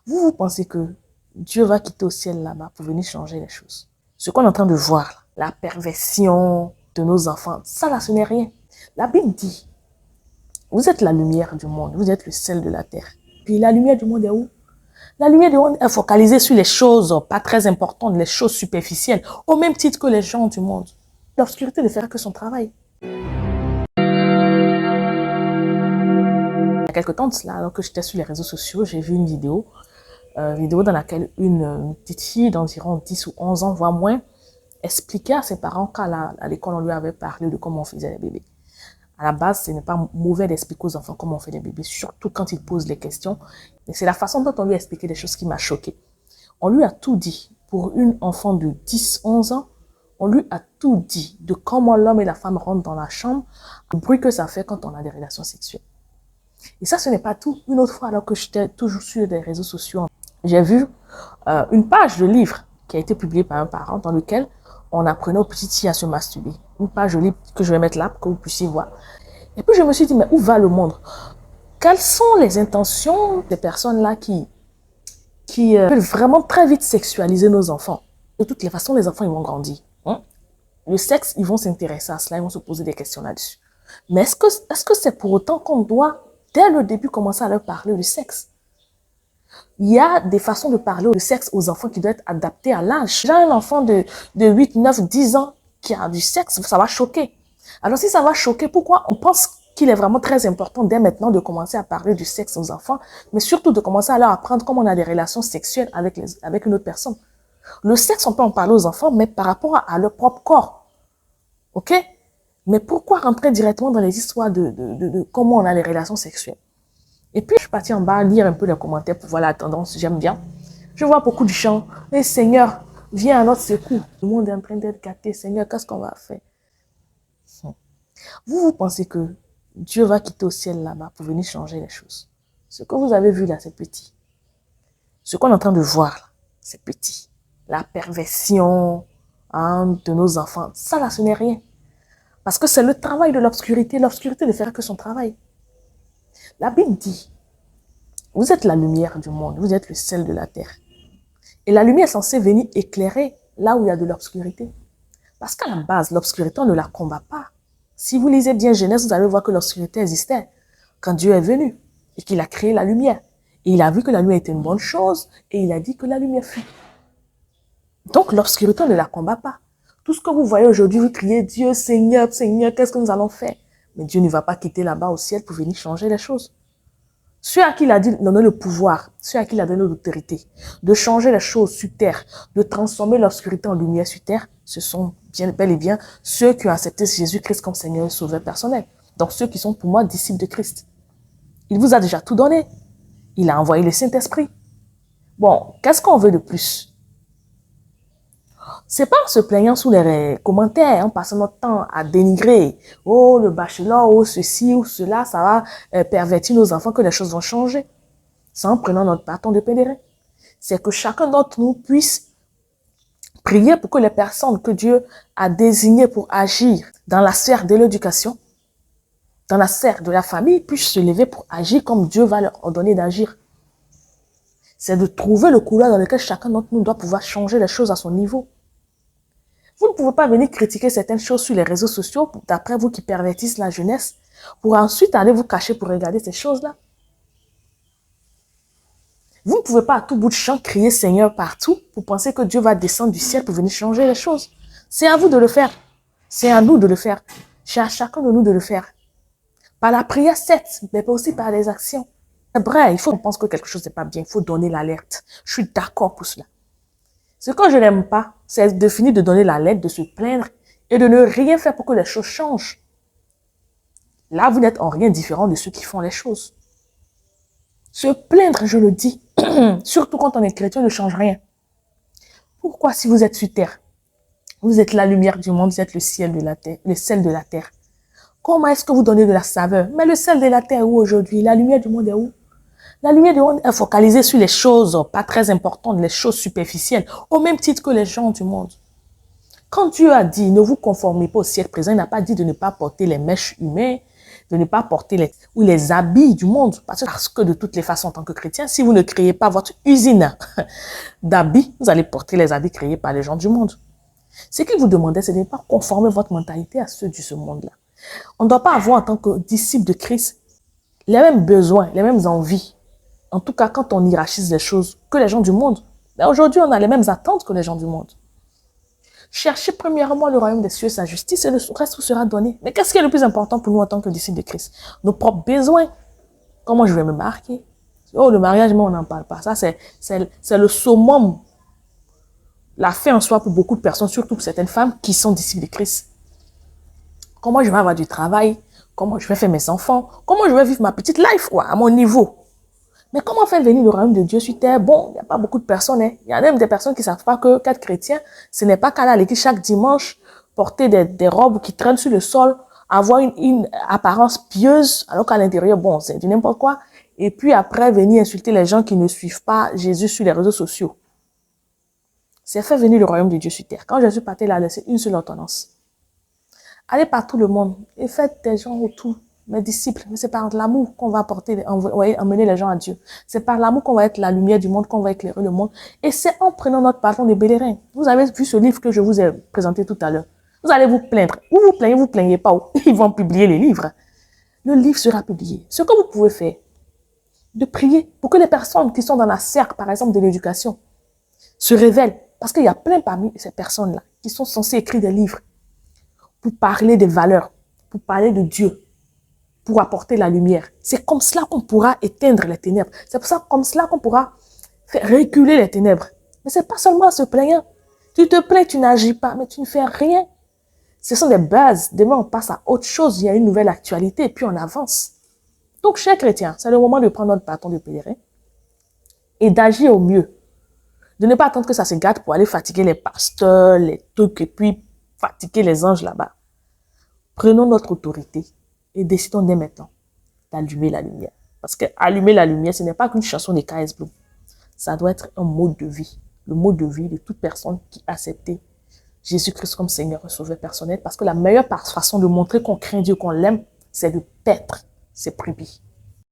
Vous pensez que Dieu va quitter au ciel là-bas pour venir changer les choses? Ce qu'on est en train de voir, la perversion de nos enfants, ça là, ce n'est rien. La Bible dit, vous êtes la lumière du monde, vous êtes le sel de la terre. Puis la lumière du monde est où? La lumière du monde est focalisée sur les choses pas très importantes, les choses superficielles, au même titre que les gens du monde. L'obscurité ne fera que son travail. Il y a quelque temps de cela, alors que j'étais sur les réseaux sociaux, j'ai vu une vidéo dans laquelle une petite fille d'environ 10 ou 11 ans, voire moins, expliquait à ses parents qu'à l'école, on lui avait parlé de comment on faisait les bébés. À la base, ce n'est pas mauvais d'expliquer aux enfants comment on fait les bébés, surtout quand ils posent les questions. Et c'est la façon dont on lui a expliqué des choses qui m'a choquée. On lui a tout dit. Pour une enfant de 10-11 ans, on lui a tout dit de comment l'homme et la femme rentrent dans la chambre, le bruit que ça fait quand on a des relations sexuelles. Et ça, ce n'est pas tout. Une autre fois, alors que j'étais toujours sur les réseaux sociaux, j'ai vu une page de livre qui a été publiée par un parent dans lequel on apprenait aux petites filles à se masturber. Une page de livre que je vais mettre là pour que vous puissiez voir. Et puis je me suis dit, mais où va le monde? Quelles sont les intentions des personnes-là qui veulent vraiment très vite sexualiser nos enfants? De toutes les façons, les enfants, ils vont grandir. Le sexe, ils vont s'intéresser à cela, ils vont se poser des questions là-dessus. Mais est-ce que c'est pour autant qu'on doit, dès le début, commencer à leur parler de sexe? Il y a des façons de parler de sexe aux enfants qui doivent être adaptées à l'âge. J'ai un enfant de 8, 9, 10 ans qui a du sexe, ça va choquer. Alors si ça va choquer, pourquoi on pense qu'il est vraiment très important dès maintenant de commencer à parler du sexe aux enfants, mais surtout de commencer à leur apprendre comment on a des relations sexuelles avec une autre personne. Le sexe, on peut en parler aux enfants, mais par rapport à leur propre corps. Ok? Mais pourquoi rentrer directement dans les histoires de comment on a les relations sexuelles? Et puis, je suis partie en bas lire un peu les commentaires pour voir la tendance. J'aime bien. Je vois beaucoup de chants. Mais Seigneur, viens à notre secours. Le monde est en train d'être gâté. Seigneur, qu'est-ce qu'on va faire? Vous pensez que Dieu va quitter au ciel là-bas pour venir changer les choses? Ce que vous avez vu là, c'est petit. Ce qu'on est en train de voir là, c'est petit. La perversion de nos enfants, ça là, ce n'est rien. Parce que c'est le travail de l'obscurité. L'obscurité ne fera que son travail. La Bible dit, vous êtes la lumière du monde, vous êtes le sel de la terre. Et la lumière est censée venir éclairer là où il y a de l'obscurité. Parce qu'à la base, l'obscurité, on ne la combat pas. Si vous lisez bien Genèse, vous allez voir que l'obscurité existait quand Dieu est venu et qu'il a créé la lumière. Et il a vu que la lumière était une bonne chose et il a dit que la lumière fut. Donc l'obscurité, on ne la combat pas. Tout ce que vous voyez aujourd'hui, vous criez Dieu, Seigneur, Seigneur, qu'est-ce que nous allons faire? Mais Dieu ne va pas quitter là-bas au ciel pour venir changer les choses. Ceux à qui il a donné le pouvoir, ceux à qui il a donné l'autorité de changer les choses sur terre, de transformer l'obscurité en lumière sur terre, ce sont bel et bien ceux qui ont accepté Jésus-Christ comme Seigneur et Sauveur personnel. Donc ceux qui sont pour moi disciples de Christ. Il vous a déjà tout donné. Il a envoyé le Saint-Esprit. Bon, qu'est-ce qu'on veut de plus? C'est pas en se plaignant sous les commentaires, en passant notre temps à dénigrer. Oh, le bachelor, oh, ceci ou cela, ça va pervertir nos enfants, que les choses vont changer. C'est en prenant notre bâton de pèlerin. C'est que chacun d'entre nous puisse prier pour que les personnes que Dieu a désignées pour agir dans la sphère de l'éducation, dans la sphère de la famille, puissent se lever pour agir comme Dieu va leur ordonner d'agir. C'est de trouver le couloir dans lequel chacun d'entre nous doit pouvoir changer les choses à son niveau. Vous ne pouvez pas venir critiquer certaines choses sur les réseaux sociaux, d'après vous qui pervertissent la jeunesse, pour ensuite aller vous cacher pour regarder ces choses-là. Vous ne pouvez pas à tout bout de champ crier Seigneur partout pour penser que Dieu va descendre du ciel pour venir changer les choses. C'est à vous de le faire. C'est à nous de le faire. C'est à chacun de nous de le faire. Par la prière, certes, mais pas aussi par les actions. C'est vrai, il faut qu'on pense que quelque chose n'est pas bien. Il faut donner l'alerte. Je suis d'accord pour cela. Ce que je n'aime pas, c'est de finir de donner l'alerte, de se plaindre et de ne rien faire pour que les choses changent. Là, vous n'êtes en rien différent de ceux qui font les choses. Se plaindre, je le dis, surtout quand on est chrétien, ne change rien. Pourquoi, si vous êtes sur terre, vous êtes la lumière du monde, vous êtes le ciel de la terre, le sel de la terre. Comment est-ce que vous donnez de la saveur? Mais le sel de la terre est où aujourd'hui? La lumière du monde est où? La lumière du monde est focalisée sur les choses pas très importantes, les choses superficielles, au même titre que les gens du monde. Quand Dieu a dit, ne vous conformez pas au siècle présent, il n'a pas dit de ne pas porter les mèches humaines, de ne pas porter les habits du monde. Parce que de toutes les façons, en tant que chrétien, si vous ne créez pas votre usine d'habits, vous allez porter les habits créés par les gens du monde. Ce qu'il vous demandait, c'est de ne pas conformer votre mentalité à ceux de ce monde-là. On ne doit pas avoir, en tant que disciple de Christ, les mêmes besoins, les mêmes envies. En tout cas, quand on hiérarchise les choses, que les gens du monde. Mais aujourd'hui, on a les mêmes attentes que les gens du monde. Cherchez premièrement le royaume des cieux, sa justice, et le reste vous sera donné. Mais qu'est-ce qui est le plus important pour nous en tant que disciples de Christ? Nos propres besoins. Comment je vais me marier? Oh, le mariage, moi, on n'en parle pas. Ça, c'est le summum. La fin en soi pour beaucoup de personnes, surtout pour certaines femmes qui sont disciples de Christ. Comment je vais avoir du travail? Comment je vais faire mes enfants? Comment je vais vivre ma petite life, quoi, à mon niveau? Mais comment faire venir le royaume de Dieu sur terre? Bon, il n'y a pas beaucoup de personnes. Hein. Il y a même des personnes qui ne savent pas qu'être chrétien, ce n'est pas qu'aller à l'église chaque dimanche, porter des robes qui traînent sur le sol, avoir une apparence pieuse, alors qu'à l'intérieur, bon, c'est du n'importe quoi. Et puis après, venir insulter les gens qui ne suivent pas Jésus sur les réseaux sociaux. C'est faire venir le royaume de Dieu sur terre. Quand Jésus partait, il a laissé une seule ordonnance. Allez par tout le monde et faites des gens autour. Mes disciples, mais c'est par l'amour qu'on va emmener les gens à Dieu. C'est par l'amour qu'on va être la lumière du monde, qu'on va éclairer le monde. Et c'est en prenant notre bâton de pèlerin. Vous avez vu ce livre que je vous ai présenté tout à l'heure. Vous allez vous plaindre. Vous plaignez pas. Ils vont publier les livres. Le livre sera publié. Ce que vous pouvez faire, de prier pour que les personnes qui sont dans la cercle, par exemple, de l'éducation, se révèlent. Parce qu'il y a plein parmi ces personnes-là qui sont censées écrire des livres pour parler des valeurs, pour parler de Dieu, pour apporter la lumière. C'est comme cela qu'on pourra éteindre les ténèbres. C'est pour ça, comme cela qu'on pourra faire reculer les ténèbres. Mais c'est pas seulement en se plaignant. Tu te plains, tu n'agis pas, mais tu ne fais rien. Ce sont des bases. Demain, on passe à autre chose. Il y a une nouvelle actualité et puis on avance. Donc, chers chrétiens, c'est le moment de prendre notre bâton de pèlerin et d'agir au mieux. De ne pas attendre que ça se gâte pour aller fatiguer les pasteurs, les trucs et puis fatiguer les anges là-bas. Prenons notre autorité et décidons dès maintenant d'allumer la lumière. Parce que allumer la lumière, ce n'est pas qu'une chanson de KS Blue. Ça doit être un mode de vie. Le mode de vie de toute personne qui a accepté Jésus-Christ comme Seigneur et Sauveur personnel. Parce que la meilleure façon de montrer qu'on craint Dieu, qu'on l'aime, c'est de paître ses brebis.